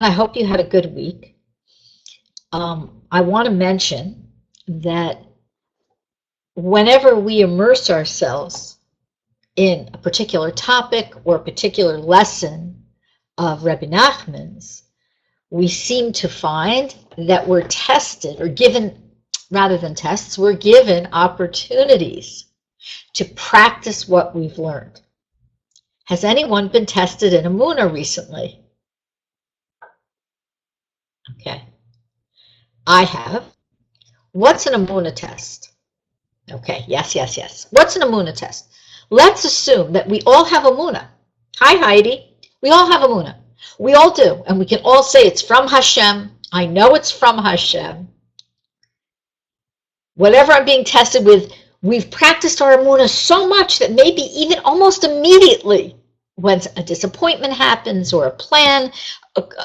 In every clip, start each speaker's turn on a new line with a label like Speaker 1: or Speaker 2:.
Speaker 1: I hope you had a good week. I want to mention that whenever we immerse ourselves in a particular topic or a particular lesson of Rebbe Nachman's, we seem to find that we're tested, or given, rather than tests, we're given opportunities to practice what we've learned. Has anyone been tested in Emunah recently? Okay, I have. What's an Emunah test? Okay, yes. What's an Emunah test? Let's assume that we all have Emunah. Hi, Heidi. We all have Emunah. We all do, and we can all say it's from Hashem. I know it's from Hashem. Whatever I'm being tested with, we've practiced our Emunah so much that maybe even almost immediately, when a disappointment happens or a plan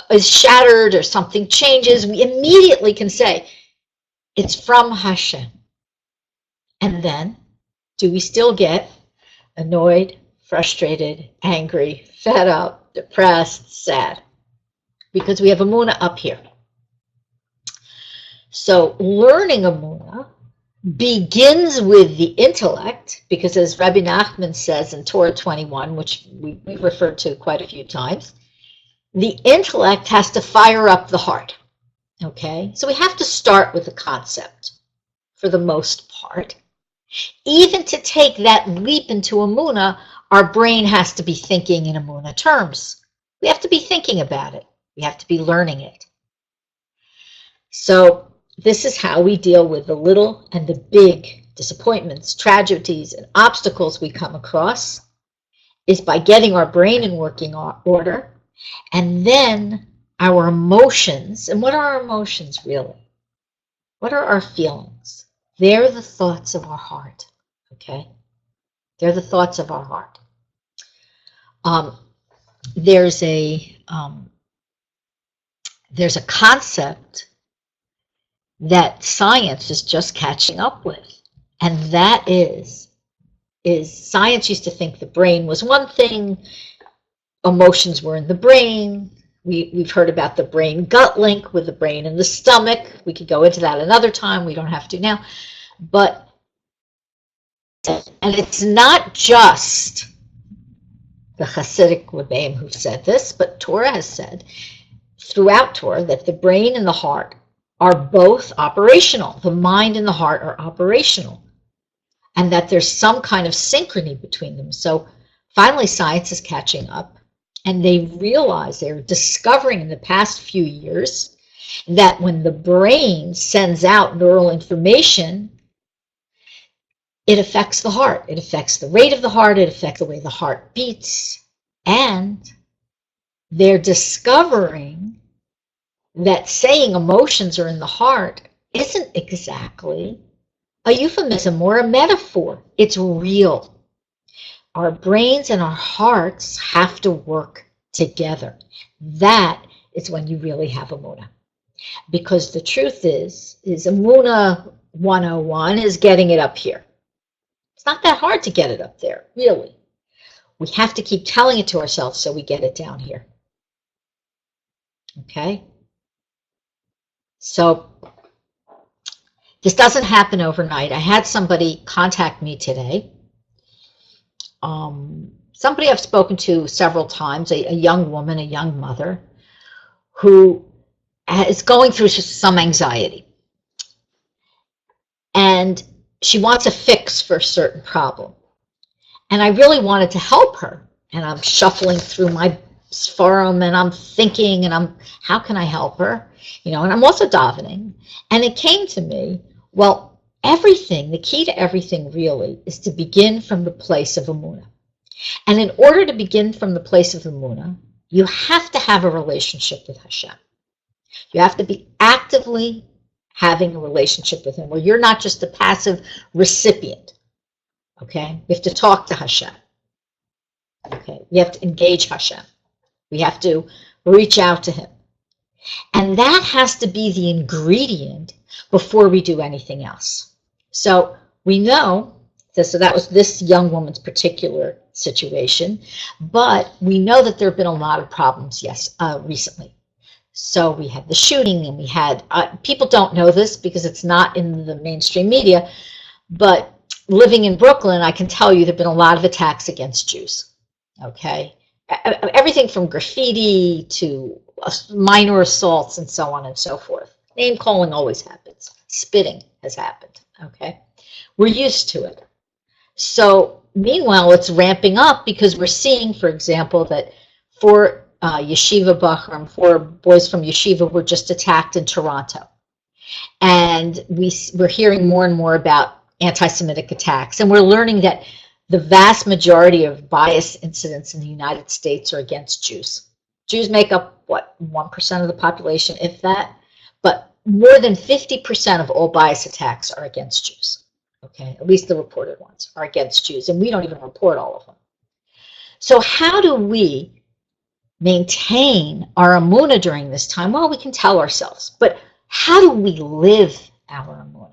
Speaker 1: is shattered or something changes, we immediately can say, it's from Hashem. And then, do we still get annoyed, frustrated, angry, fed up, depressed, sad? Because we have Emunah up here. So learning Emunah begins with the intellect, because as Rabbi Nachman says in Torah 21, which we've referred to quite a few times, the intellect has to fire up the heart. Okay, so we have to start with the concept for the most part. Even to take that leap into Emunah, our brain has to be thinking in Emunah terms. We have to be thinking about it. We have to be learning it. So this is how we deal with the little and the big disappointments, tragedies, and obstacles we come across, is by getting our brain in working order, and then our emotions. And what are our emotions really? What are our feelings? They're the thoughts of our heart, okay? They're the thoughts of our heart. There's a concept that science is just catching up with, and that is science used to think the brain was one thing, emotions were in the brain. We've heard about the brain-gut link with the brain and the stomach. We could go into that another time. We don't have to now. And it's not just the Hasidic Rebbeim who said this, but Torah has said throughout Torah that the brain and the heart are both operational. The mind and the heart are operational, and that there's some kind of synchrony between them. So finally science is catching up, and they realize, they're discovering in the past few years, that when the brain sends out neural information, it affects the heart. It affects the rate of the heart. It affects the way the heart beats. And they're discovering that saying emotions are in the heart isn't exactly a euphemism or a metaphor. It's real. Our brains and our hearts have to work together. That is when you really have Emunah. Because the truth is Emunah 101 is getting it up here. It's not that hard to get it up there, really. We have to keep telling it to ourselves so we get it down here. Okay? So this doesn't happen overnight. I had somebody contact me today. Somebody I've spoken to several times, a young woman, a young mother, who is going through some anxiety. And she wants a fix for a certain problem. And I really wanted to help her. And I'm shuffling through my forum, and I'm thinking, and how can I help her? And I'm also davening. And it came to me, well, the key to everything really is to begin from the place of Emunah. And in order to begin from the place of Emunah, you have to have a relationship with Hashem. You have to be actively having a relationship with Him, where you're not just a passive recipient. Okay? You have to talk to Hashem. Okay? You have to engage Hashem. We have to reach out to Him. And that has to be the ingredient before we do anything else. So we know, so that was this young woman's particular situation, but we know that there have been a lot of problems, recently. So we had the shooting, and we had, people don't know this because it's not in the mainstream media, but living in Brooklyn, I can tell you there have been a lot of attacks against Jews, okay? Everything from graffiti to minor assaults and so on and so forth. Name calling always happens. Spitting has happened, okay? We're used to it. So meanwhile, it's ramping up because we're seeing, for example, that for Yeshiva Bachram, 4 boys from Yeshiva were just attacked in Toronto. And we're hearing more and more about anti-Semitic attacks. And we're learning that the vast majority of bias incidents in the United States are against Jews. Jews make up, what, 1% of the population, if that? But more than 50% of all bias attacks are against Jews. Okay, at least the reported ones are against Jews. And we don't even report all of them. So how do we maintain our Emunah during this time? Well, we can tell ourselves, but how do we live our Emunah?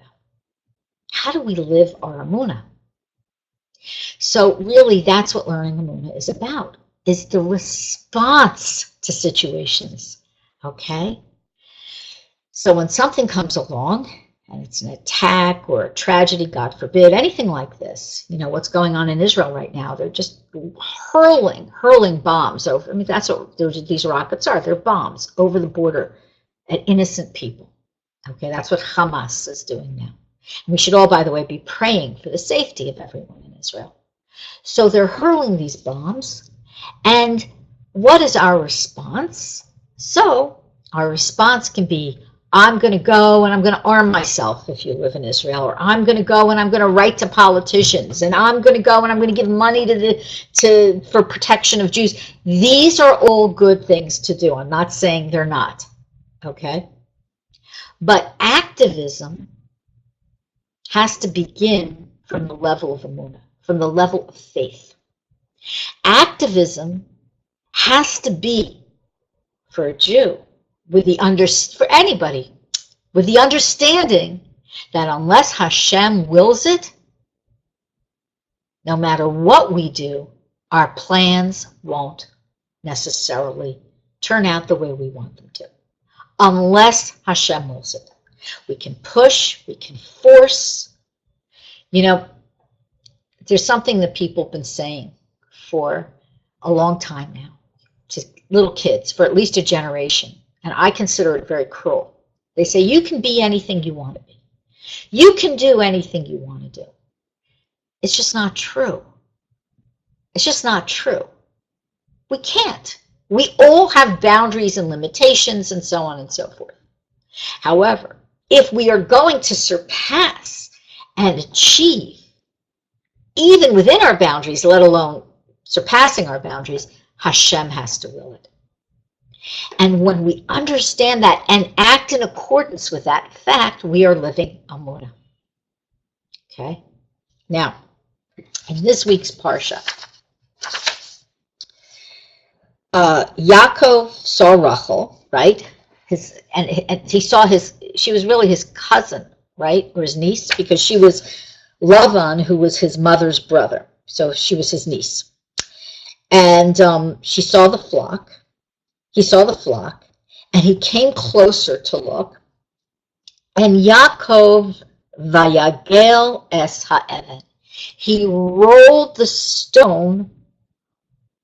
Speaker 1: How do we live our Emunah? So really, that's what learning Emunah is about, is the response to situations, okay? So when something comes along, and it's an attack or a tragedy, God forbid, anything like this, you know, what's going on in Israel right now, they're just hurling bombs over, I mean, that's what these rockets are, they're bombs over the border at innocent people, okay? That's what Hamas is doing now. And we should all, by the way, be praying for the safety of everyone in Israel. So they're hurling these bombs, and what is our response? So our response can be, I'm going to go and I'm going to arm myself if you live in Israel, or I'm going to go and I'm going to write to politicians, and I'm going to go and I'm going to give money for protection of Jews. These are all good things to do. I'm not saying they're not, okay? But activism has to begin from the level of Emunah, from the level of faith. Activism has to be, for a Jew, for anybody, with the understanding that unless Hashem wills it, no matter what we do, our plans won't necessarily turn out the way we want them to, unless Hashem wills it. We can push, we can force. You know, there's something that people have been saying for a long time now to little kids, for at least a generation. And I consider it very cruel. They say, you can be anything you want to be. You can do anything you want to do. It's just not true. It's just not true. We can't. We all have boundaries and limitations and so on and so forth. However, if we are going to surpass and achieve, even within our boundaries, let alone surpassing our boundaries, Hashem has to will it. And when we understand that and act in accordance with that fact, we are living Emunah. Okay? Now, in this week's Parsha, Yaakov saw Rachel, right? And he saw she was really his cousin, right? Or his niece, because she was Lavan, who was his mother's brother. So she was his niece. And she saw the flock. He saw the flock, and he came closer to look. And Yaakov vayagel es ha'even. He rolled the stone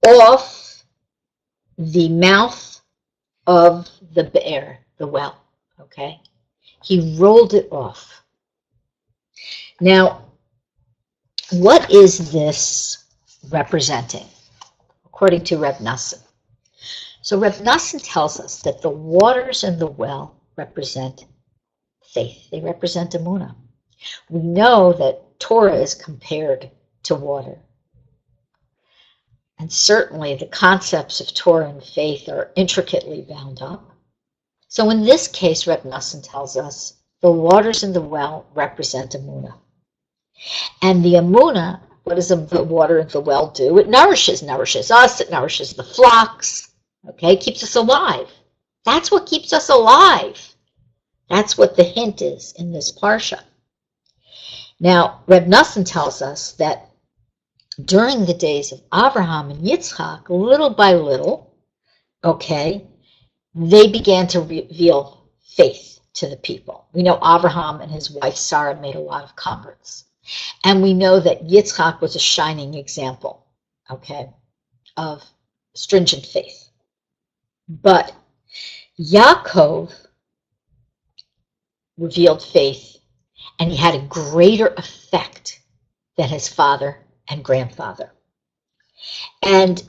Speaker 1: off the mouth of the be'er, the well, okay? He rolled it off. Now, what is this representing, according to Reb Nassim? So Reb Nassim tells us that the waters in the well represent faith. They represent Emunah. We know that Torah is compared to water. And certainly the concepts of Torah and faith are intricately bound up. So in this case, Reb Nassim tells us the waters in the well represent Emunah. And the Emunah, what does the water in the well do? It nourishes us, it nourishes the flocks. Okay, keeps us alive. That's what keeps us alive. That's what the hint is in this Parsha. Now, Reb Nassim tells us that during the days of Abraham and Yitzchak, little by little, okay, they began to reveal faith to the people. We know Abraham and his wife Sarah made a lot of converts. And we know that Yitzchak was a shining example, okay, of stringent faith. But Yaakov revealed faith, and he had a greater effect than his father and grandfather. And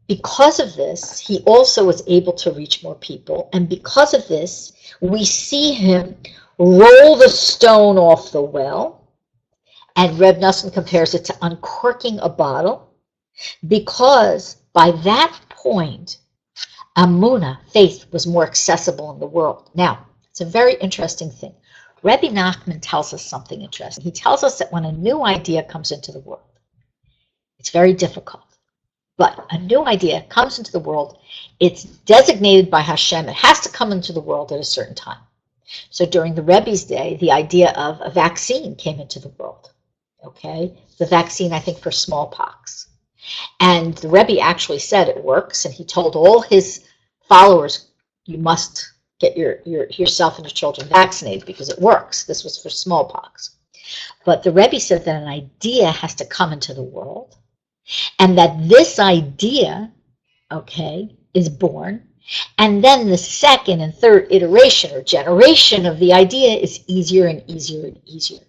Speaker 1: because of this, he also was able to reach more people. And because of this, we see him roll the stone off the well. And Reb Nosson compares it to uncorking a bottle, because by that point, Emunah, faith, was more accessible in the world. Now, it's a very interesting thing. Rabbi Nachman tells us something interesting. He tells us that when a new idea comes into the world, it's very difficult. But a new idea comes into the world, it's designated by Hashem. It has to come into the world at a certain time. So during the Rebbe's day, the idea of a vaccine came into the world. Okay, the vaccine, I think, for smallpox. And the Rebbe actually said it works, and he told all his followers, you must get yourself and your children vaccinated because it works. This was for smallpox. But the Rebbe said that an idea has to come into the world, and that this idea, okay, is born, and then the second and third iteration or generation of the idea is easier and easier and easier.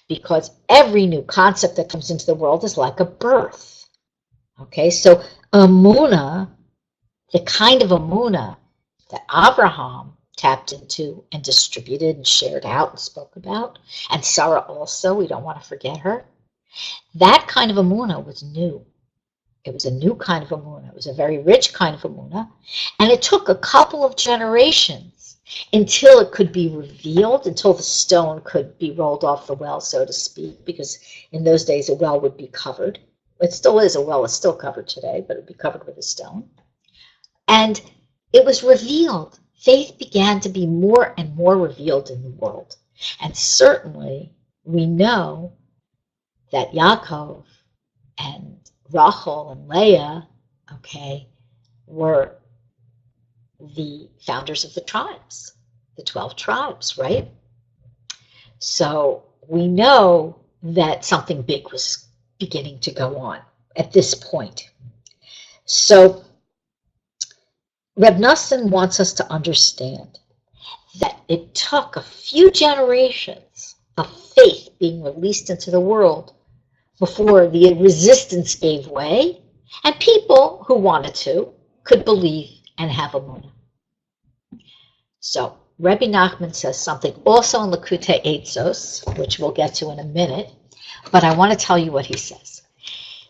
Speaker 1: Because every new concept that comes into the world is like a birth. Okay, so Emunah, the kind of Emunah that Abraham tapped into and distributed and shared out and spoke about, and Sarah also, we don't want to forget her, that kind of Emunah was new. It was a new kind of Emunah. It was a very rich kind of Emunah, and it took a couple of generations until it could be revealed, until the stone could be rolled off the well, so to speak, because in those days a well would be covered. It still is, a well is still covered today, but it would be covered with a stone. And it was revealed. Faith began to be more and more revealed in the world. And certainly we know that Yaakov and Rachel and Leah, okay, were the founders of the tribes, the 12 tribes, right? So we know that something big was beginning to go on at this point. So Reb Nosson wants us to understand that it took a few generations of faith being released into the world before the resistance gave way, and people who wanted to could believe and have Emunah. So Rabbi Nachman says something also in Likutei Eitzos, which we'll get to in a minute, but I want to tell you what he says.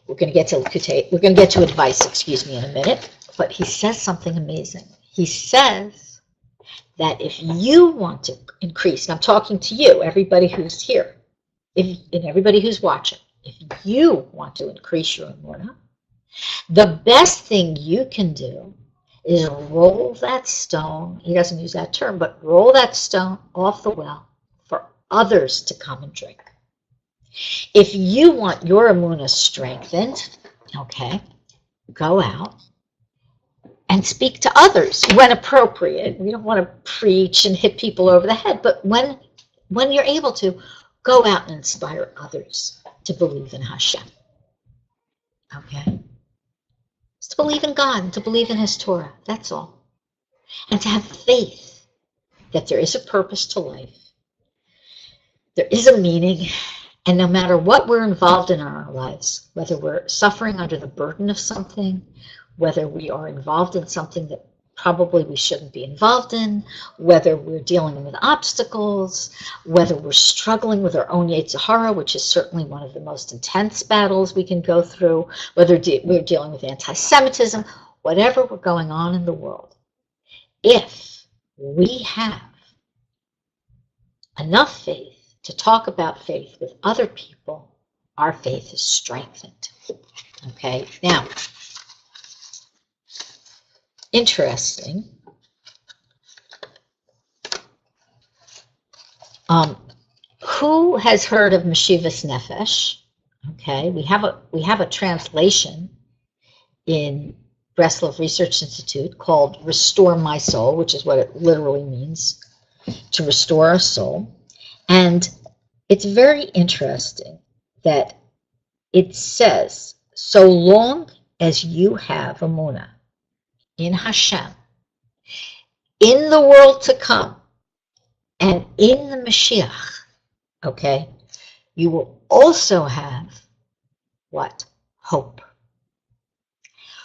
Speaker 1: We're going to get to advice, in a minute, but he says something amazing. He says that if you want to increase, and I'm talking to you, everybody who's here, and everybody who's watching, if you want to increase your Emunah, the best thing you can do is roll that stone, he doesn't use that term, but roll that stone off the well for others to come and drink. If you want your Emunah strengthened, okay, go out and speak to others when appropriate. We don't want to preach and hit people over the head, but when you're able to, go out and inspire others to believe in Hashem. Okay? To believe in God and to believe in His Torah. That's all. And to have faith that there is a purpose to life. There is a meaning. And no matter what we're involved in our lives, whether we're suffering under the burden of something, whether we are involved in something that probably we shouldn't be involved in, whether we're dealing with obstacles, whether we're struggling with our own Yetzer Hara, which is certainly one of the most intense battles we can go through, whether we're dealing with anti-Semitism, whatever we're going on in the world, if we have enough faith to talk about faith with other people, our faith is strengthened. Okay, now, interesting. Who has heard of Meshivas Nefesh? Okay, we have a translation in Breslov Research Institute called Restore My Soul, which is what it literally means, to restore our soul. And it's very interesting that it says, so long as you have Emunah in Hashem, in the world to come, and in the Mashiach, okay, you will also have what? Hope.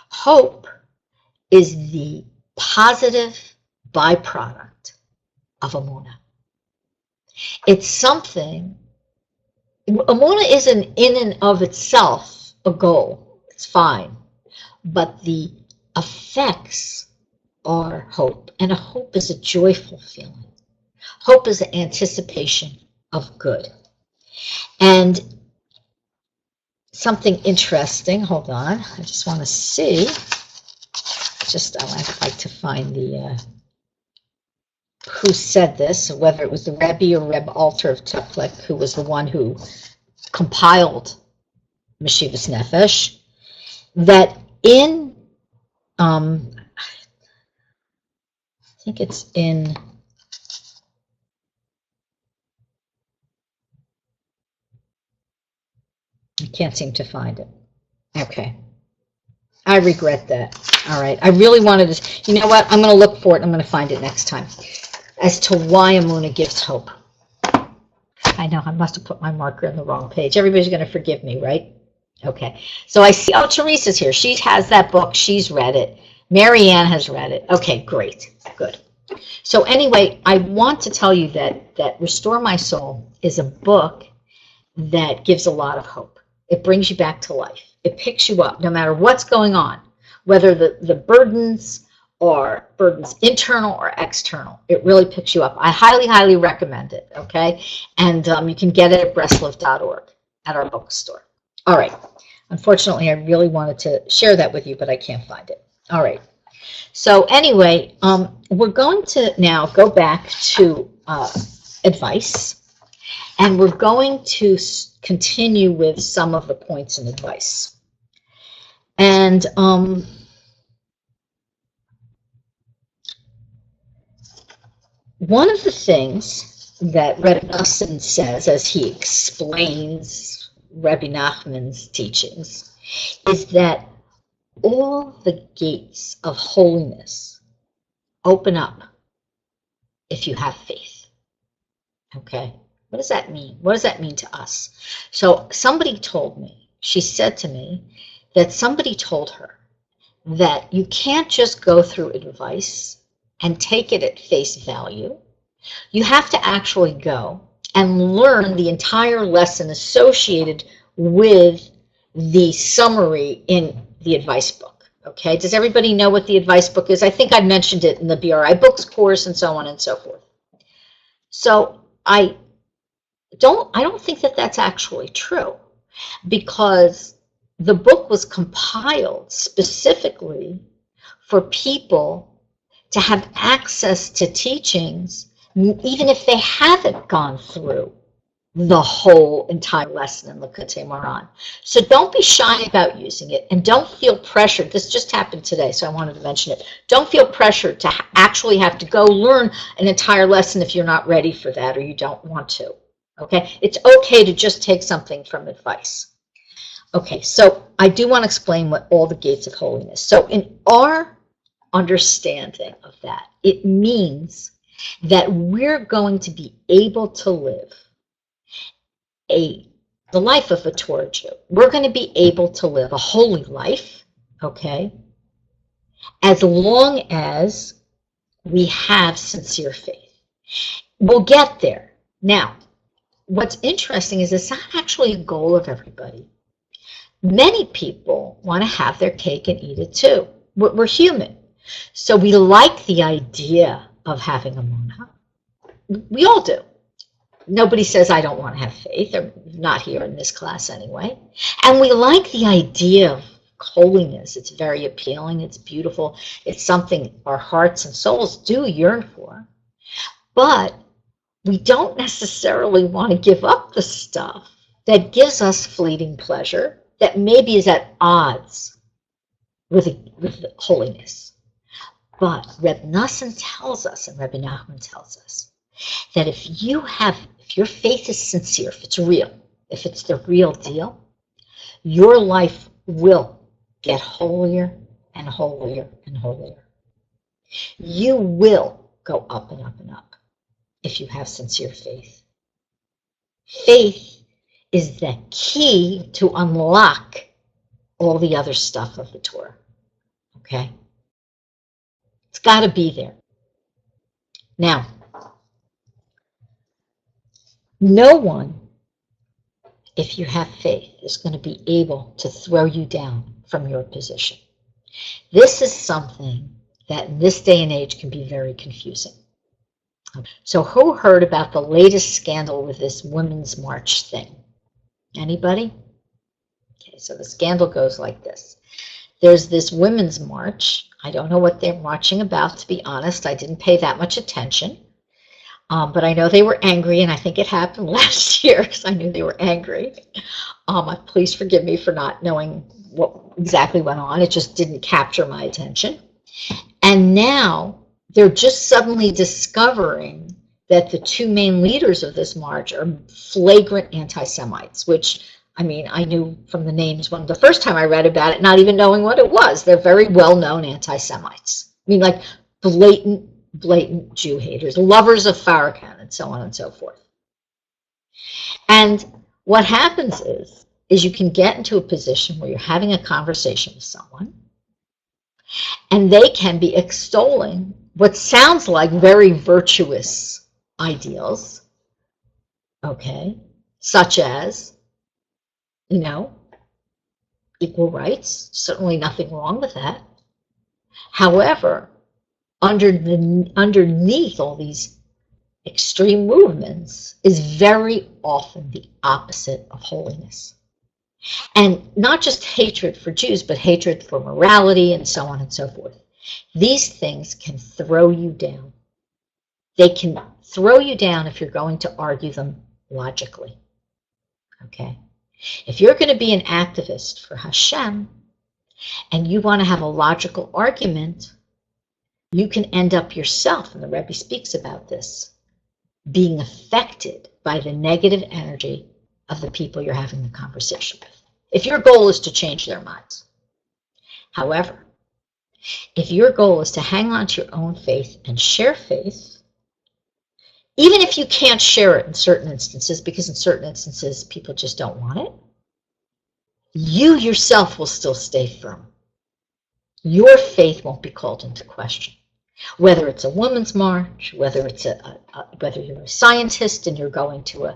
Speaker 1: Hope is the positive byproduct of Emunah. It's something, Emunah isn't in and of itself a goal. It's fine. But the effects are hope. And a hope is a joyful feeling. Hope is an anticipation of good. And something interesting, hold on, I just want to see, I'd like to find the, who said this, whether it was the Rebbe or Reb Alter of Tuklik, who was the one who compiled Meshivas Nefesh, that in, I think it's in, I can't seem to find it. Okay. I regret that. All right. I really wanted to, you know what? I'm going to look for it. I'm going to find it next time. As to why Emunah gives hope. I know, I must have put my marker in the wrong page. Everybody's going to forgive me, right? Okay. So I see, oh, Teresa's here. She has that book. She's read it. Marianne has read it. Okay, great. Good. So anyway, I want to tell you that Restore My Soul is a book that gives a lot of hope. It brings you back to life. It picks you up no matter what's going on, whether the burdens are burdens internal or external. It really picks you up. I highly, highly recommend it, okay? And you can get it at breslov.org at our bookstore. All right. Unfortunately, I really wanted to share that with you, but I can't find it. All right. So anyway, we're going to now go back to advice. And we're going to continue with some of the points in advice. And one of the things that Rebbe Nosson says as he explains Rebbe Nachman's teachings is that all the gates of holiness open up if you have faith. Okay? What does that mean? What does that mean to us? So somebody told me, she said to me that somebody told her that you can't just go through advice and take it at face value. You have to actually go and learn the entire lesson associated with the summary in the advice book. Okay, does everybody know what the advice book is? I think I mentioned it in the BRI Books course and so on and so forth. So I don't think that that's actually true, because the book was compiled specifically for people to have access to teachings, even if they haven't gone through the whole entire lesson in Likutei Moharan. So don't be shy about using it, and don't feel pressured. This just happened today, so I wanted to mention it. Don't feel pressured to actually have to go learn an entire lesson if you're not ready for that or you don't want to. Okay, it's okay to just take something from advice. Okay, so I do want to explain what all the gates of holiness. So in our understanding of that, it means that we're going to be able to live the life of a Torah Jew. We're going to be able to live a holy life, okay, as long as we have sincere faith. We'll get there. Now, what's interesting is it's not actually a goal of everybody. Many people want to have their cake and eat it too. We're human. So we like the idea of having Emunah. We all do. Nobody says, I don't want to have faith, or not here in this class anyway. And we like the idea of holiness. It's very appealing. It's beautiful. It's something our hearts and souls do yearn for. But we don't necessarily want to give up the stuff that gives us fleeting pleasure, that maybe is at odds with holiness. But Reb Nassim tells us, and Rabbi Nachman tells us, that if your faith is sincere, if it's real, if it's the real deal, your life will get holier and holier and holier. You will go up and up and up if you have sincere faith. Faith is the key to unlock all the other stuff of the Torah. Okay? It's got to be there. Now, no one, if you have faith, is going to be able to throw you down from your position. This is something that in this day and age can be very confusing. So who heard about the latest scandal with this Women's March thing? Anybody? Okay, so the scandal goes like this. There's this Women's March. I don't know what they're marching about, to be honest. I didn't pay that much attention. But I know they were angry, and I think it happened last year because I knew they were angry. Please forgive me for not knowing what exactly went on. It just didn't capture my attention. And now they're just suddenly discovering that the two main leaders of this march are flagrant anti-Semites, which, I mean, I knew from the names when the first time I read about it, not even knowing what it was. They're very well-known anti-Semites. I mean, like blatant Jew haters, lovers of Farrakhan, and so on and so forth. And what happens is you can get into a position where you're having a conversation with someone, and they can be extolling what sounds like very virtuous ideals, okay, such as, you know, equal rights, certainly nothing wrong with that. However, underneath all these extreme movements is very often the opposite of holiness. And not just hatred for Jews, but hatred for morality and so on and so forth. These things can throw you down. They can throw you down if you're going to argue them logically. Okay? If you're going to be an activist for Hashem and you want to have a logical argument, you can end up yourself, and the Rebbe speaks about this, being affected by the negative energy of the people you're having the conversation with, if your goal is to change their minds. However, if your goal is to hang on to your own faith and share faith, even if you can't share it in certain instances, because in certain instances people just don't want it, you yourself will still stay firm. Your faith won't be called into question. Whether it's a women's march, whether it's whether you're a scientist and you're going to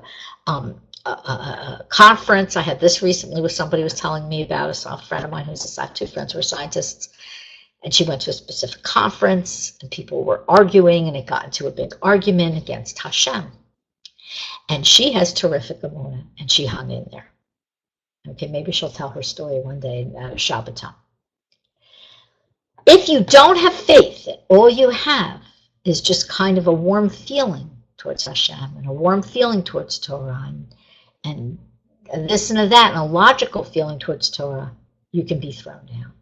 Speaker 1: a conference. I had this recently with somebody who was telling me about a friend of mine I have two friends who are scientists, and she went to a specific conference and people were arguing and it got into a big argument against Hashem. And she has terrific Emunah and she hung in there. Okay, maybe she'll tell her story one day at Shabbaton. If you don't have faith, all you have is just kind of a warm feeling towards Hashem and a warm feeling towards Torah and this and that and a logical feeling towards Torah, you can be thrown down.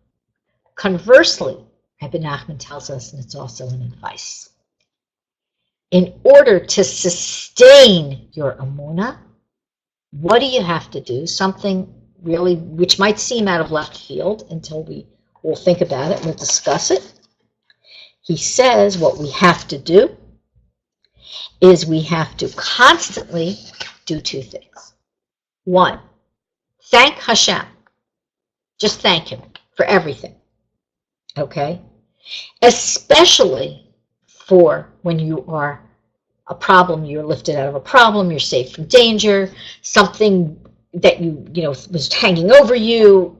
Speaker 1: Conversely, Rabbi Nachman tells us, and it's also an advice, in order to sustain your Emunah, what do you have to do? Something really, which might seem out of left field until we'll think about it, we'll discuss it. He says what we have to do is we have to constantly do two things. One, thank Hashem. Just thank him for everything. Okay? Especially for when you are a problem, you're lifted out of a problem, you're saved from danger, something that you was hanging over you,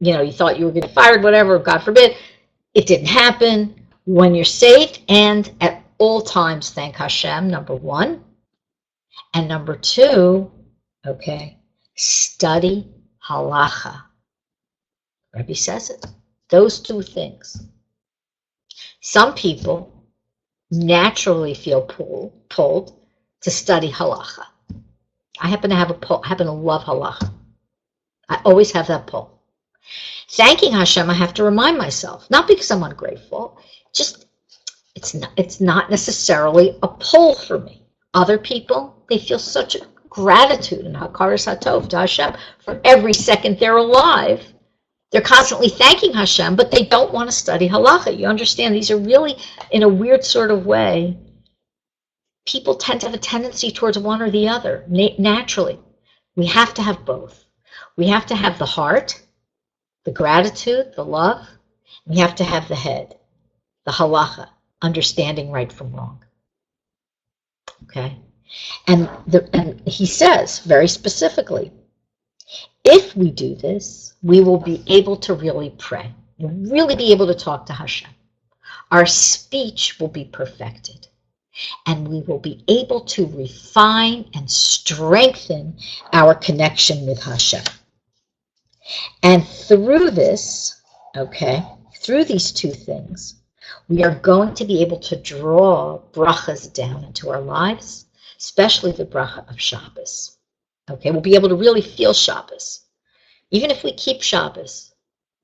Speaker 1: you thought you were getting fired, whatever, God forbid, it didn't happen. When you're saved, and at all times thank Hashem, number one. And number two, okay, study halacha. Rebbe says it. Those two things. Some people naturally feel pulled to study halacha. I happen to have a pull. I happen to love halacha. I always have that pull. Thanking Hashem, I have to remind myself, not because I'm ungrateful, just it's not necessarily a pull for me. Other people, they feel such gratitude and hakaras hatov to Hashem for every second they're alive. They're constantly thanking Hashem, but they don't want to study halacha. You understand? These are really, in a weird sort of way, people tend to have a tendency towards one or the other, naturally. We have to have both. We have to have the heart, the gratitude, the love. We have to have the head, the halacha, understanding right from wrong. Okay? And he says very specifically, if we do this, we will be able to really pray. We'll really be able to talk to Hashem. Our speech will be perfected. And we will be able to refine and strengthen our connection with Hashem. And through this, okay, through these two things, we are going to be able to draw brachas down into our lives, especially the bracha of Shabbos. Okay, we'll be able to really feel Shabbos. Even if we keep Shabbos,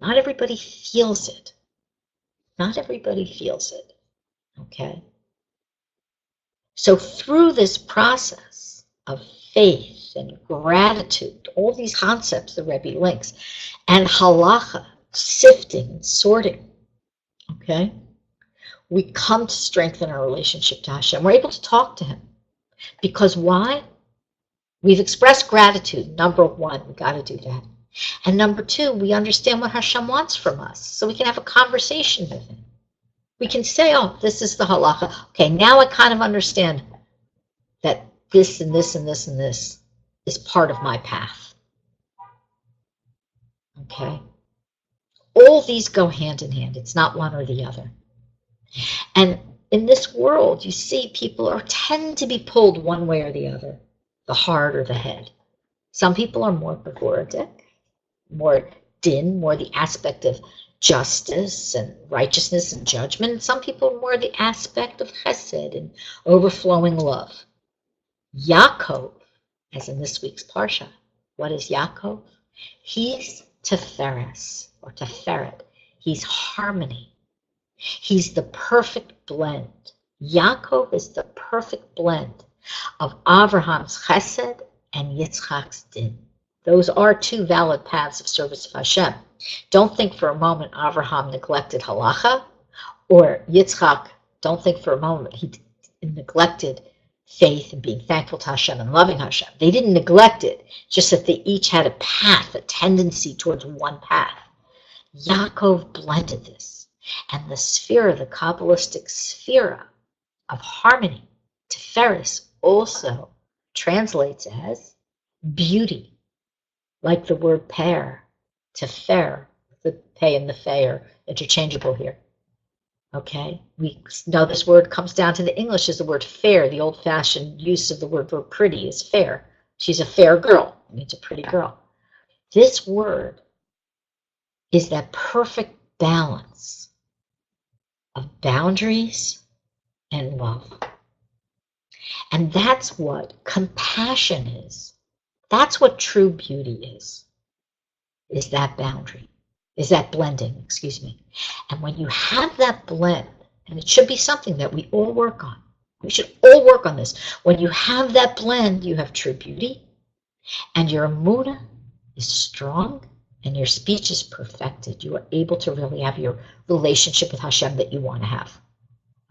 Speaker 1: not everybody feels it. Not everybody feels it. Okay? So through this process of faith and gratitude, all these concepts the Rebbe links, and halacha, sifting and sorting, okay, we come to strengthen our relationship to Hashem. We're able to talk to Him. Because why? We've expressed gratitude. Number one, we got to do that. And number two, we understand what Hashem wants from us, so we can have a conversation with Him. We can say, oh, this is the halacha. Okay, now I kind of understand that this and this and this and this is part of my path. Okay? All these go hand in hand. It's not one or the other. And in this world, you see people tend to be pulled one way or the other, the heart or the head. Some people are more bevoradic, more din, more the aspect of justice and righteousness and judgment. Some people are more the aspect of chesed and overflowing love. Yaakov, as in this week's parsha, what is Yaakov? He's Tiferes, or Tiferet. He's harmony. He's the perfect blend. Yaakov is the perfect blend of Abraham's chesed and Yitzchak's din. Those are two valid paths of service of Hashem. Don't think for a moment Abraham neglected halacha, or Yitzchak, don't think for a moment he neglected faith and being thankful to Hashem and loving Hashem. They didn't neglect it, just that they each had a path, a tendency towards one path. Yaakov blended this, and the sphere, the Kabbalistic sphere of harmony, Tiferes, also translates as beauty, like the word pair, Tefer, the pay and the fe are interchangeable here. Okay, we know this word comes down to the English as the word fair. The old-fashioned use of the word for pretty is fair. She's a fair girl. It means a pretty girl. This word is that perfect balance of boundaries and love. And that's what compassion is. That's what true beauty is that boundary, is that blending, excuse me. And when you have that blend, and it should be something that we all work on. We should all work on this. When you have that blend, you have true beauty, and your Emunah is strong, and your speech is perfected. You are able to really have your relationship with Hashem that you want to have.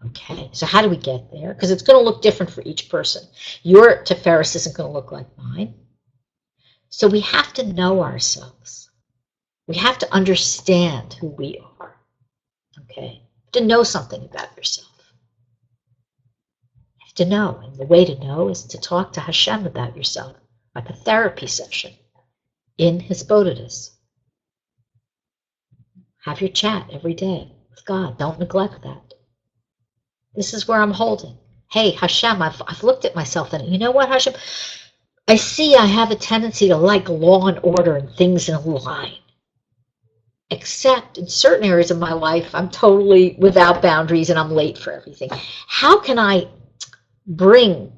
Speaker 1: Okay, so how do we get there? Because it's going to look different for each person. Your Tiferes isn't going to look like mine. So we have to know ourselves. We have to understand who we are. Okay, to know something about yourself. You have to know, and the way to know is to talk to Hashem about yourself, like a therapy session in Hisbodedus. Have your chat every day with God. Don't neglect that. This is where I'm holding. Hey, Hashem, I've looked at myself, and you know what, Hashem? I see I have a tendency to like law and order and things in a line. Except in certain areas of my life, I'm totally without boundaries and I'm late for everything. How can I bring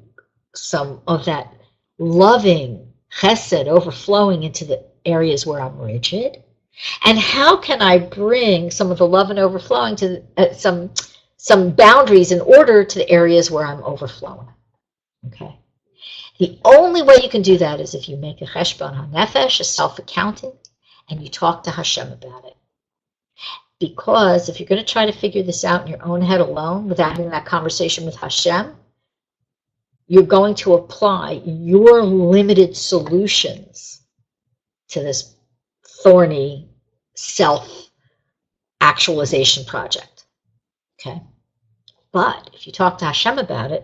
Speaker 1: some of that loving chesed overflowing into the areas where I'm rigid? And how can I bring some of the love and overflowing to some boundaries in order to the areas where I'm overflowing? Okay. The only way you can do that is if you make a cheshbon hanefesh, a self-accounting, and you talk to Hashem about it. Because if you're going to try to figure this out in your own head alone without having that conversation with Hashem, you're going to apply your limited solutions to this thorny self-actualization project. Okay? But if you talk to Hashem about it,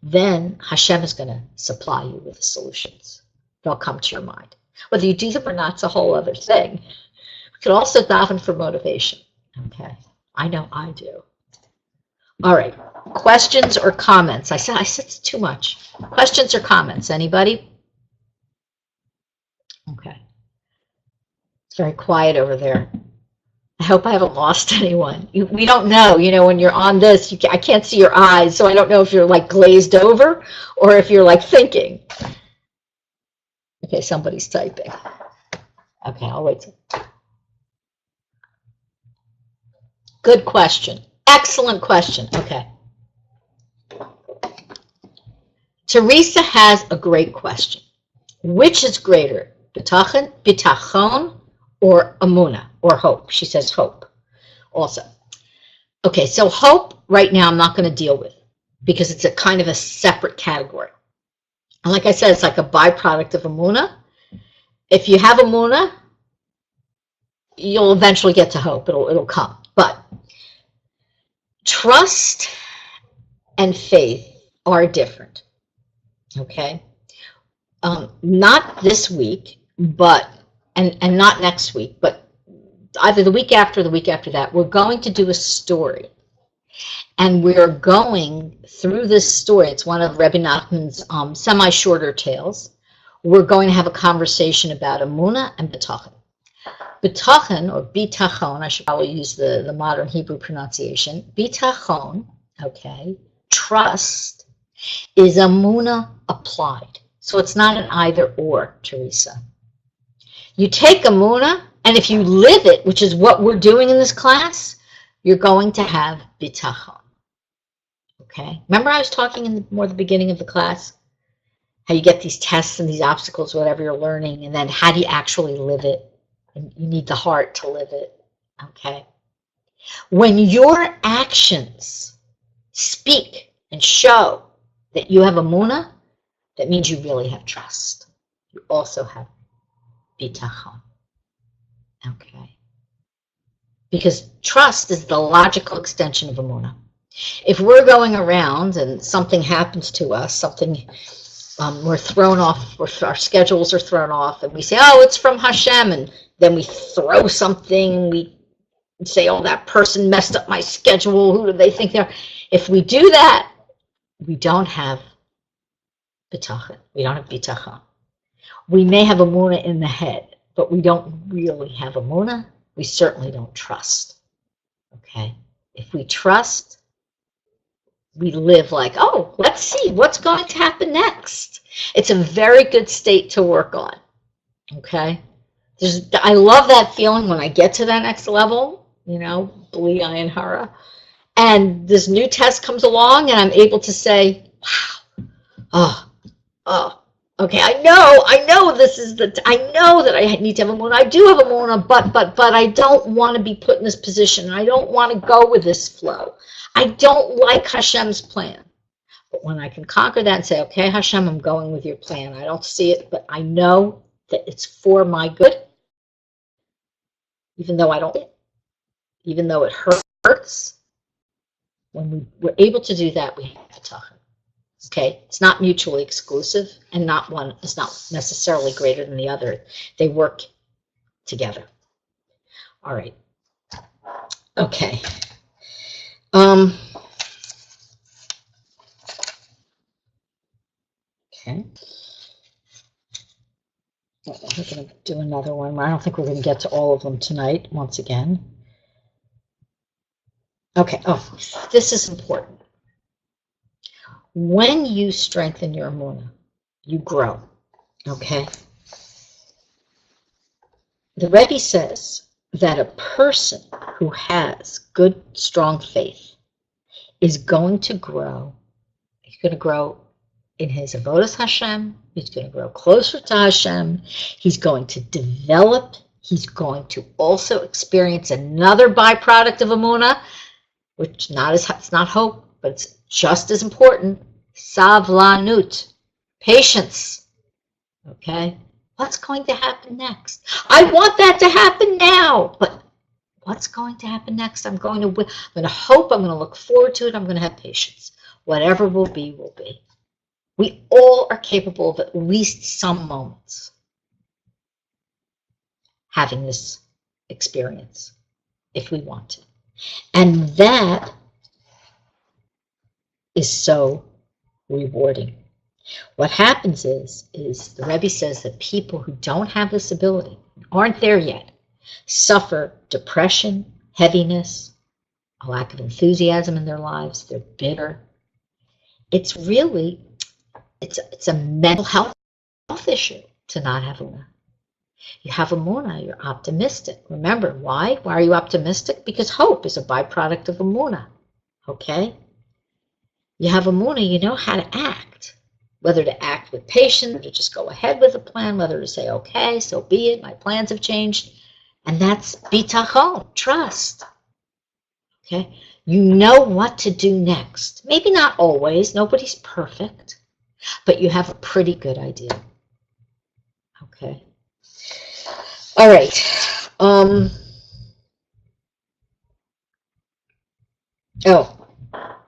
Speaker 1: then Hashem is going to supply you with the solutions. They'll come to your mind. Whether you do them or not, it's a whole other thing. We could also daven for motivation. Okay, I know I do. All right, questions or comments? I said it's too much. Questions or comments? Anybody? Okay. It's very quiet over there. I hope I haven't lost anyone. We don't know, when you're on this, I can't see your eyes, so I don't know if you're like glazed over or if you're like thinking. Okay, somebody's typing. Okay, I'll wait. Good question. Excellent question. Okay. Teresa has a great question. Which is greater, bitachon, or emunah, or hope? She says hope also. Okay, so hope right now I'm not going to deal with because it's a kind of a separate category. And like I said, it's like a byproduct of emunah. If you have emunah, you'll eventually get to hope. It'll come. But trust and faith are different. Okay? Not this week, but and not next week, but either the week after or the week after that, we're going to do a story. And we're going through this story. It's one of Rebbe Nachman's semi-shorter tales. We're going to have a conversation about emunah and bitachon. Bitachon, or bitachon, I should probably use the modern Hebrew pronunciation. Bitachon, okay, trust, is emunah applied. So it's not an either or, Teresa. You take emunah, and if you live it, which is what we're doing in this class, you're going to have bitachon. Okay? Remember I was talking in the beginning of the class? How you get these tests and these obstacles, whatever you're learning, and then how do you actually live it? And you need the heart to live it. Okay? When your actions speak and show that you have emunah, that means you really have trust. You also have bitachon. Okay? Because trust is the logical extension of emunah. If we're going around and something happens to us, we're thrown off, or our schedules are thrown off, and we say, oh, it's from Hashem, and then we throw something, we say, oh, that person messed up my schedule, who do they think they are? If we do that, we don't have bitachon. We don't have bitachon. We may have emunah in the head, but we don't really have emunah. We certainly don't trust. Okay? If we trust, we live like, oh, let's see what's going to happen next. It's a very good state to work on. Okay? I love that feeling when I get to that next level, Bli Ayin Hara, and this new test comes along and I'm able to say, wow, okay, I know this is I know that I need to have emunah. I do have emunah, but I don't want to be put in this position. I don't want to go with this flow. I don't like Hashem's plan. But when I can conquer that and say, okay, Hashem, I'm going with your plan. I don't see it, but I know that it's for my good, even though I don't, even though it hurts. When we're able to do that, we have bitachon. Okay, it's not mutually exclusive, and not one is not necessarily greater than the other. They work together. All right. Okay. Okay. We're going to do another one. I don't think we're going to get to all of them tonight, once again. Okay. Oh, this is important. When you strengthen your emunah, you grow. Okay? the Rebbe says that a person who has good, strong faith is going to grow. He's going to grow in his avodas Hashem. He's going to grow closer to Hashem. He's going to develop. He's going to also experience another byproduct of Emunah, which it's not hope, but it's just as important. Savlanut, patience. Okay? What's going to happen next? I want that to happen now, but what's going to happen next? I'm going to hope, I'm going to look forward to it, I'm going to have patience. Whatever will be, will be. We all are capable of at least some moments having this experience, if we want to. And that is so rewarding. What happens is the Rebbe says that people who don't have this ability, aren't there yet, suffer depression, heaviness, a lack of enthusiasm in their lives, they're bitter. It's really, it's a mental health issue to not have Emunah. You have Emunah, you're optimistic. Remember, why? Why are you optimistic? Because hope is a byproduct of Emunah, okay? You have Emunah, you know how to act. Whether to act with patience, or to just go ahead with a plan, whether to say, okay, so be it, my plans have changed. And that's bitachon, trust. Okay? You know what to do next. Maybe not always, nobody's perfect, but you have a pretty good idea. Okay? All right.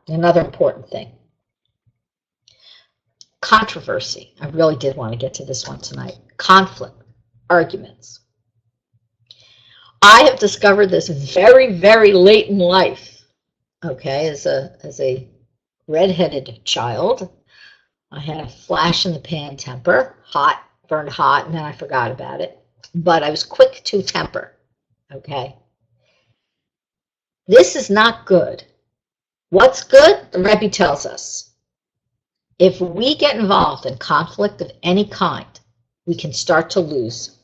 Speaker 1: Another important thing. Controversy. I really did want to get to this one tonight. Conflict, arguments. I have discovered this very, very late in life. Okay, as a redheaded child, I had a flash in the pan temper, hot, burned hot, and then I forgot about it. But I was quick to temper. Okay, this is not good. What's good? The Rebbe tells us. If we get involved in conflict of any kind, we can start to lose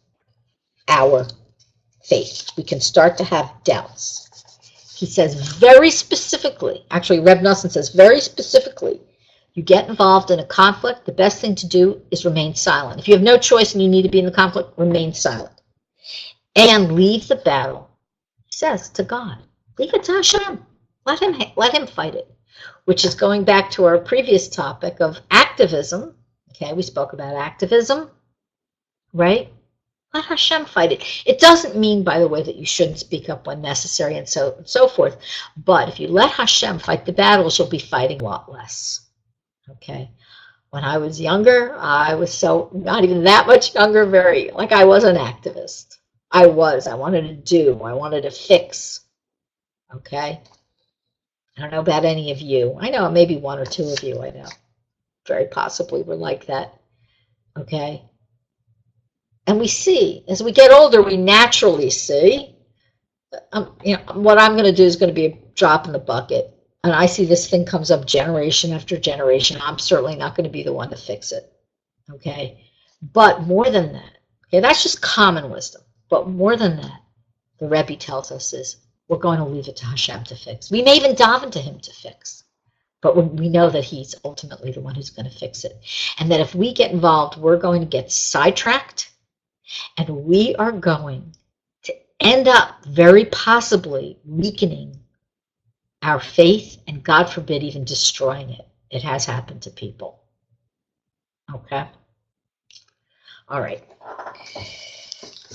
Speaker 1: our faith. We can start to have doubts. He says very specifically, actually Reb Nosson says very specifically, you get involved in a conflict, the best thing to do is remain silent. If you have no choice and you need to be in the conflict, remain silent. And leave the battle, he says, to God. Leave it to Hashem. Let him fight it. Which is going back to our previous topic of activism. Okay, we spoke about activism, right? Let Hashem fight it. It doesn't mean, by the way, that you shouldn't speak up when necessary and so forth. But if you let Hashem fight the battles, you'll be fighting a lot less. Okay? When I was younger, I was not even that much younger, I was an activist. I wanted to do, I wanted to fix. Okay? I don't know about any of you. I know maybe one or two of you I know. Very possibly were like that. Okay? And we see, as we get older, we naturally see, what I'm going to do is going to be a drop in the bucket. And I see this thing comes up generation after generation. I'm certainly not going to be the one to fix it. Okay? But more than that, okay, that's just common wisdom. But more than that, the Rebbe tells us is, we're going to leave it to Hashem to fix. We may even daven to him to fix. But we know that he's ultimately the one who's going to fix it. And that if we get involved, we're going to get sidetracked. And we are going to end up very possibly weakening our faith and, God forbid, even destroying it. It has happened to people. Okay? All right.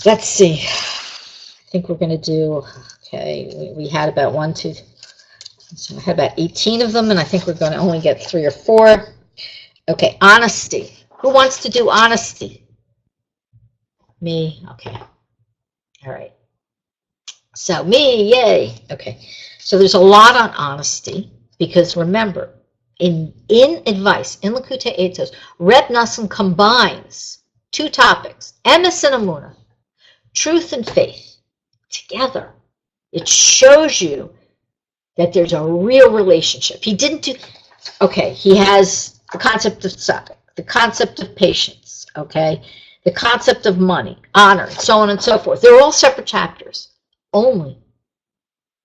Speaker 1: Let's see. I think we're going to do, okay, we had about so I had about 18 of them, and I think we're going to only get 3 or 4. Okay, honesty. Who wants to do honesty? Me? Okay. All right. So me, yay. Okay. So there's a lot on honesty, because remember, in advice, in Likutei Eitos, Reb Nosson combines 2 topics, emes and Emunah, truth and faith, together. It shows you that there's a real relationship. He didn't do, okay, he has the concept of tzedek, the concept of patience, okay? the concept of money, honor, and so on and so forth. They're all separate chapters. Only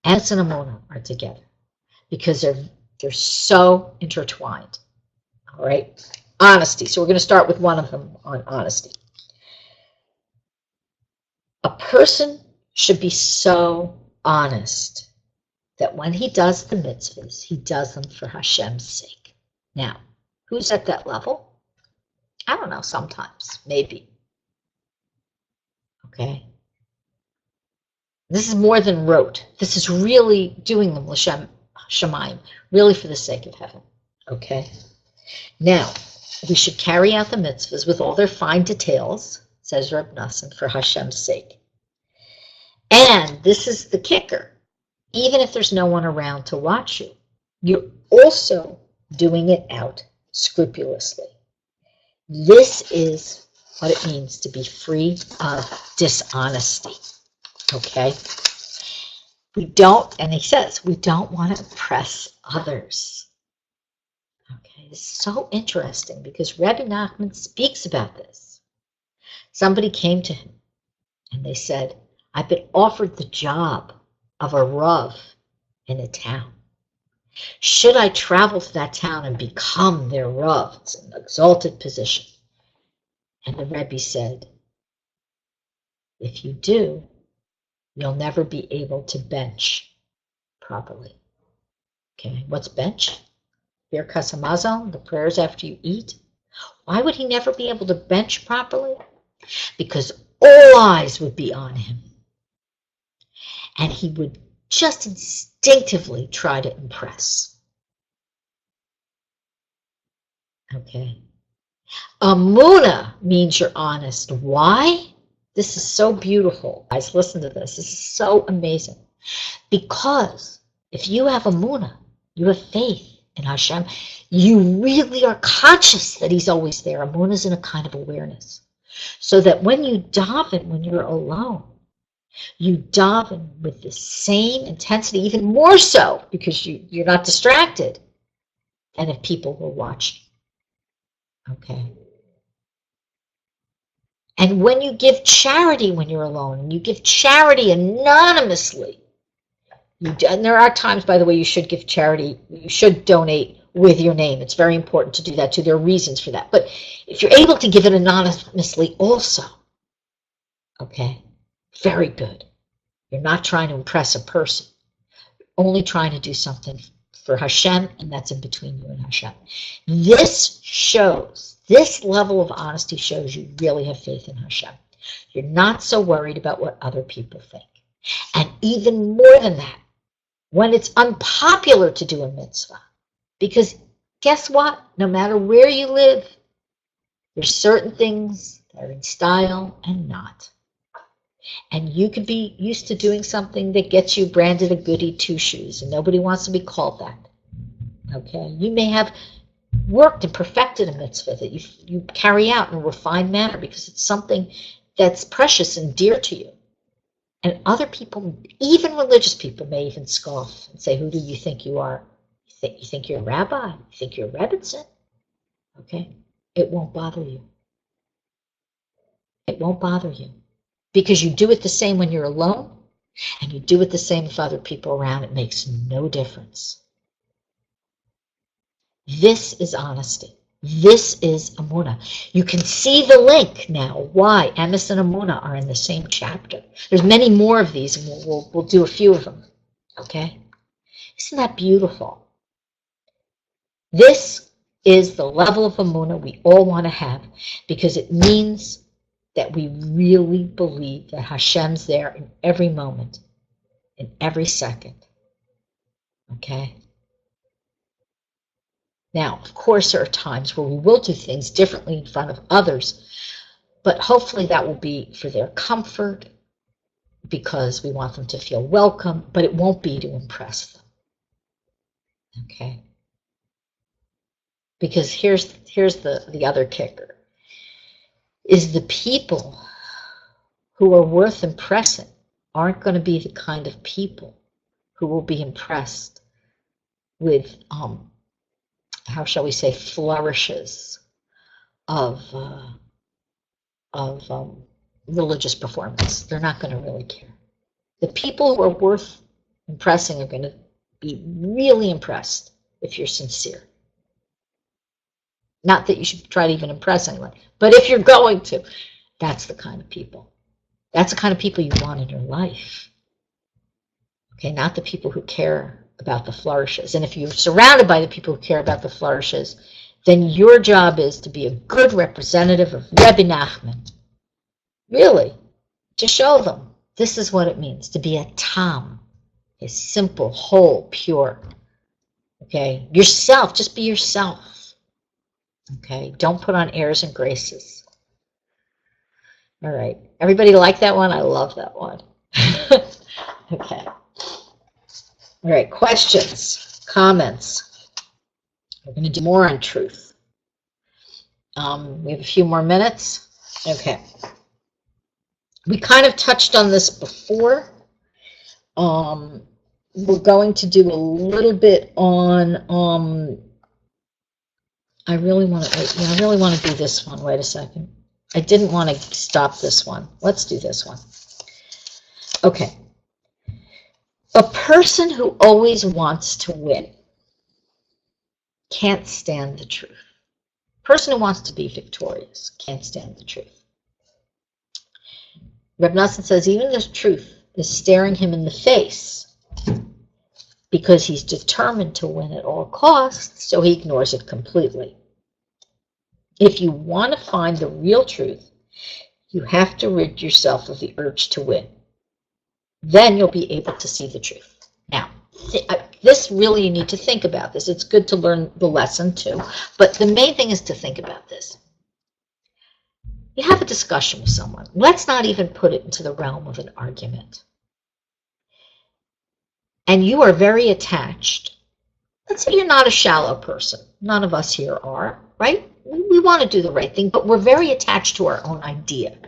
Speaker 1: Emes and Emunah are together because they're so intertwined. All right? Honesty. So we're going to start with one of them on honesty. A person should be so honest that when he does the mitzvahs, he does them for Hashem's sake. Now, who's at that level? I don't know, sometimes, maybe. Okay? This is more than rote. This is really doing them l'shem shamayim, really for the sake of heaven. Okay? Now, we should carry out the mitzvahs with all their fine details, says Reb Nassim, for Hashem's sake. And this is the kicker. Even if there's no one around to watch you, you're also doing it out scrupulously. This is what it means to be free of dishonesty. Okay? We don't, and he says, we don't want to impress others. Okay, this is so interesting because Rebbe Nachman speaks about this. Somebody came to him and they said, I've been offered the job of a Rav in a town. Should I travel to that town and become their Rav? It's an exalted position. And the Rebbe said, if you do, you'll never be able to bench properly. Okay, what's bench? Birkas Hamazon, the prayers after you eat. Why would he never be able to bench properly? Because all eyes would be on him. And he would just instinctively try to impress. Okay. Emunah means you're honest. Why? This is so beautiful. Guys, listen to this. This is so amazing. Because if you have Emunah, you have faith in Hashem, you really are conscious that he's always there. Emunah is in a kind of awareness. So that when you daven, when you're alone, you daven with the same intensity, even more so, because you're not distracted. And if people will watch you. Okay. And when you give charity when you're alone, and you give charity anonymously, and there are times, by the way, you should give charity, you should donate with your name. It's very important to do that too. There are reasons for that. But if you're able to give it anonymously also, okay, very good. You're not trying to impress a person. You're only trying to do something for Hashem, and that's in between you and Hashem. This level of honesty shows you really have faith in Hashem. You're not so worried about what other people think. And even more than that, when it's unpopular to do a mitzvah, because guess what? No matter where you live, there's certain things that are in style and not. And you could be used to doing something that gets you branded a goody two-shoes, and nobody wants to be called that. Okay? You may have worked and perfected a mitzvah that you carry out in a refined manner because it's something that's precious and dear to you. And other people, even religious people, may even scoff and say, who do you think you are? You think you're a rabbi? You think you're a Rebbitzin? Okay? It won't bother you. It won't bother you. Because you do it the same when you're alone, and you do it the same with other people around. It makes no difference. This is honesty. This is Emunah. You can see the link now why Emes and Emunah are in the same chapter. There's many more of these, and we'll do a few of them. Okay? Isn't that beautiful? This is the level of Emunah we all want to have, because it means that we really believe that Hashem's there in every moment, in every second. Okay? Now, of course, there are times where we will do things differently in front of others, but hopefully that will be for their comfort, because we want them to feel welcome, but it won't be to impress them. Okay? Because here's the other kicker, is the people who are worth impressing aren't going to be the kind of people who will be impressed with how shall we say, flourishes of religious performance. They're not going to really care. The people who are worth impressing are going to be really impressed if you're sincere. Not that you should try to even impress anyone, but if you're going to, that's the kind of people. That's the kind of people you want in your life. Okay, not the people who care about the flourishes. And if you're surrounded by the people who care about the flourishes, then your job is to be a good representative of Rebbe Nachman. Really, to show them this is what it means to be a tam, a simple, whole, pure. Okay, yourself, just be yourself. Okay, don't put on airs and graces. All right, everybody like that one? I love that one. Okay. All right, questions, comments. We're going to do more on truth. We have a few more minutes. Okay. We kind of touched on this before. We're going to do a little bit on. I really want to do this one. Wait a second. I didn't want to stop this one. Let's do this one. Okay. A person who always wants to win can't stand the truth. A person who wants to be victorious can't stand the truth. Reb Nosson says even the truth is staring him in the face because he's determined to win at all costs, so he ignores it completely. If you want to find the real truth, you have to rid yourself of the urge to win. Then you'll be able to see the truth. Now, this really, you need to think about this. It's good to learn the lesson too, but the main thing is to think about this. You have a discussion with someone. Let's not even put it into the realm of an argument. And you are very attached. Let's say you're not a shallow person. None of us here are, right? We want to do the right thing, but we're very attached to our own idea.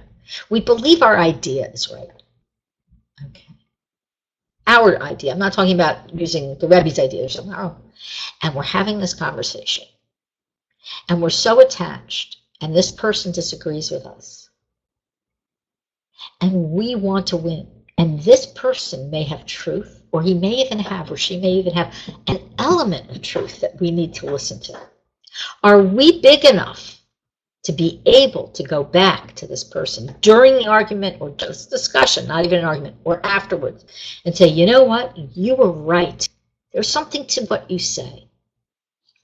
Speaker 1: We believe our idea is right. Okay. Our idea. I'm not talking about using the Rebbe's idea or something. Our own. And we're having this conversation. And we're so attached, and this person disagrees with us. And we want to win. And this person may have truth, or he may even have, or she may even have an element of truth that we need to listen to. Are we big enough to be able to go back to this person during the argument or just discussion, not even an argument, or afterwards, and say, you know what, you were right. There's something to what you say.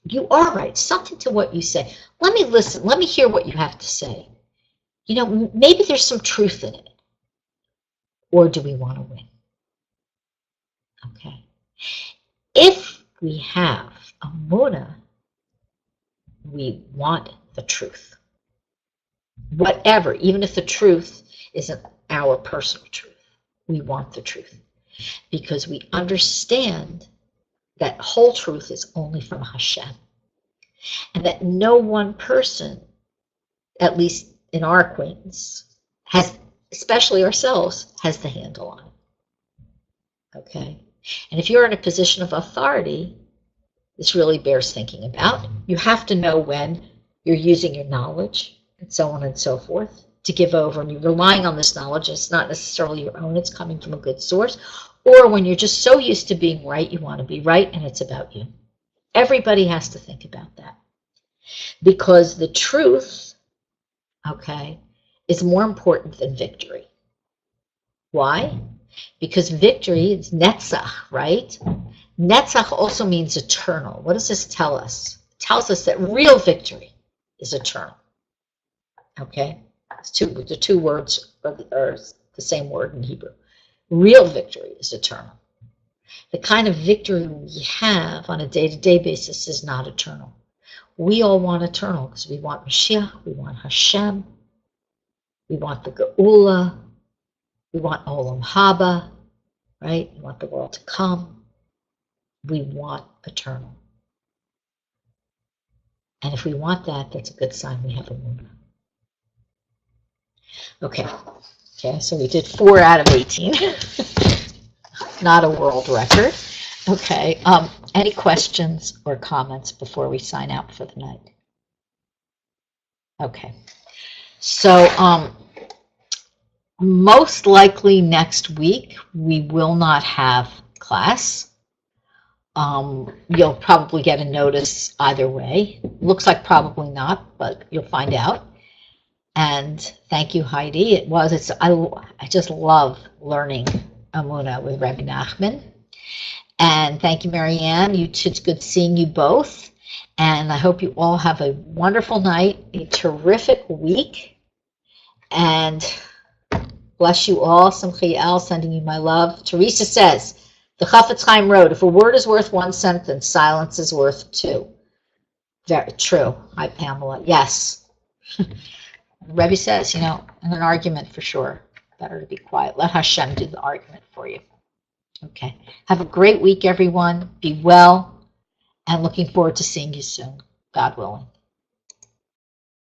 Speaker 1: You are right, something to what you say. Let me listen, let me hear what you have to say. You know, maybe there's some truth in it. Or do we want to win? Okay. If we have Emunah, we want the truth. Whatever, even if the truth isn't our personal truth, we want the truth. Because we understand that whole truth is only from Hashem. And that no one person, at least in our acquaintance, has, especially ourselves, has the handle on it. Okay? And if you're in a position of authority, this really bears thinking about. You have to know when you're using your knowledge and so on and so forth to give over, and you're relying on this knowledge. It's not necessarily your own, it's coming from a good source. Or when you're just so used to being right, you want to be right, and it's about you. Everybody has to think about that. Because the truth, okay, is more important than victory. Why? Because victory is netzach, right? Netzach also means eternal. What does this tell us? It tells us that real victory is eternal. Okay? The two words are the same word in Hebrew. Real victory is eternal. The kind of victory we have on a day-to-day basis is not eternal. We all want eternal because we want Mashiach, we want Hashem, we want the Geula, we want Olam Haba, right? We want the world to come. We want eternal. And if we want that, that's a good sign we have Emunah. Okay, so we did 4 out of 18. Not a world record. Okay, any questions or comments before we sign out for the night? Okay, So most likely next week we will not have class. You'll probably get a notice either way. Looks like probably not, but you'll find out. And thank you, Heidi. I just love learning Emunah with Rabbi Nachman. And thank you, Marianne. It's good seeing you both. And I hope you all have a wonderful night, a terrific week. And bless you all. Simcha Ya'al, sending you my love. Teresa says, the Chafetz Chaim wrote, if a word is worth one sentence, silence is worth two. Very true. Hi, Pamela. Yes. Rebbe says, in an argument for sure, better to be quiet. Let Hashem do the argument for you. Okay. Have a great week, everyone. Be well, and looking forward to seeing you soon, God willing.